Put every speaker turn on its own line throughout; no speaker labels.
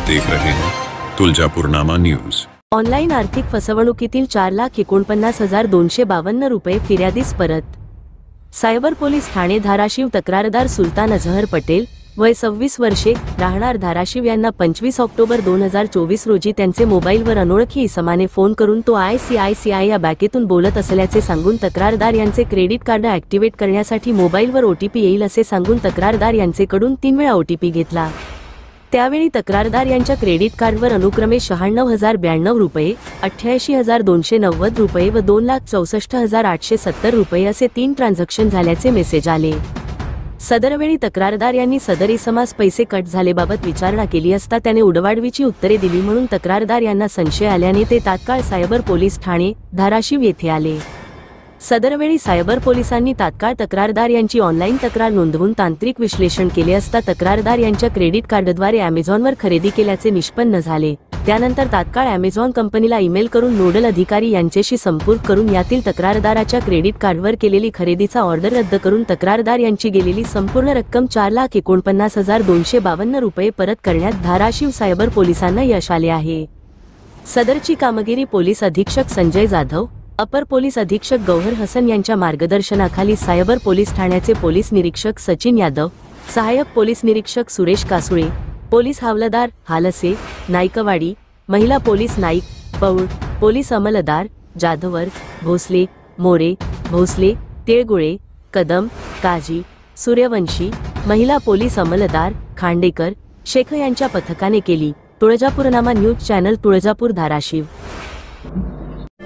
देख रहे हैं तुळजापूरनामा न्यूज।
ऑनलाईन आर्थिक फसवणुकीतील 4,49,252 रुपये फिर्यादीस परत। सायबर पोलीस ठाणे धाराशिव तक्रारदार सुलतान अझहर पटेल वय 26 वर्षे राहणार धाराशिव यांना 25 ऑक्टोबर 2024 रोजी त्यांचे मोबाईलवर अनोळखी इसमाने फोन करून तो ICICI या बँकेतून बोलत असल्याचे सांगून तक्रारदार यांचे क्रेडिट कार्ड ॲक्टिवेट करण्यासाठी मोबाईलवर OTP येईल असे सांगून तक्रारदार यांचेकडून 3 वेळा OTP घेतला। त्यावेळी तक्रारदार यांच्या क्रेडिट कार्डवर अनुक्रमे 96,092 रुपये, 88,290 रुपये व 2,64,870 रुपये असे 3 ट्रान्झॅक्शन झाल्याचे मेसेज आले। सदरवेळी तक्रारदार यांनी सदर इसमास पैसे कट झालेबाबत विचारणा केली असता त्याने उडवाडवीची उत्तरे दिली, म्हणून तक्रारदार यांना संशय आल्याने ते तात्काळ सायबर पोलीस ठाणे धाराशिव येथे आले। सदरवेळी सायबर पोलिसांनी तात्काळ तक्रारदार यांची ऑनलाईन तक्रार नोंदवून तांत्रिक विश्लेषण केले असता तक्रारदार यांच्या क्रेडिट कार्डद्वारे अमेझॉनवर खरेदी केल्याचे निष्पन्न झाले। त्यानंतर तात्काळ अमेझॉन कंपनीला ईमेल करून नोडल अधिकारी यांच्याशी संपर्क करून यातील तक्रारदाराच्या क्रेडिट कार्डवर केलेली खरेदीचा ऑर्डर रद्द करून तक्रारदार यांची गेलेली संपूर्ण रक्कम 4,49,252 रुपये परत करण्यात धाराशिव सायबर पोलिसांना यश आले आहे। सदरची कामगिरी पोलीस अधीक्षक संजय जाधव, अपर पोलीस अधीक्षक गौहर हसन यांच्या मार्गदर्शनाखाली सायबर पोलीस ठाण्याचे पोलीस निरीक्षक सचिन यादव, सहाय्यक पोलीस निरीक्षक सुरेश कासुळे, पोलीस हवालदार हालसे, नाईकवाडी, महिला पोलीस नाईक पौळ, पोलीस अंमलदार जाधवर, भोसले, मोरे, भोसले, तिळगुळे, कदम, काजी, सूर्यवंशी, महिला पोलीस अंमलदार खांडेकर, शेख यांच्या पथकाने केली। तुळजापूरनामा न्यूज चॅनल, तुळजापूर, धाराशिव।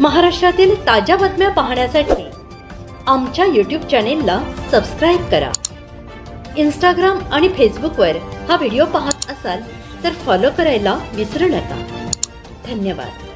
महाराष्ट्रातील ताज्या बातम्या पाहण्यासाठी आमच्या YouTube चॅनेलला सबस्क्राइब करा। Instagram आणि फेसबुकवर हा व्हिडिओ पाहत असाल तर फॉलो करायला विसरू नका। धन्यवाद।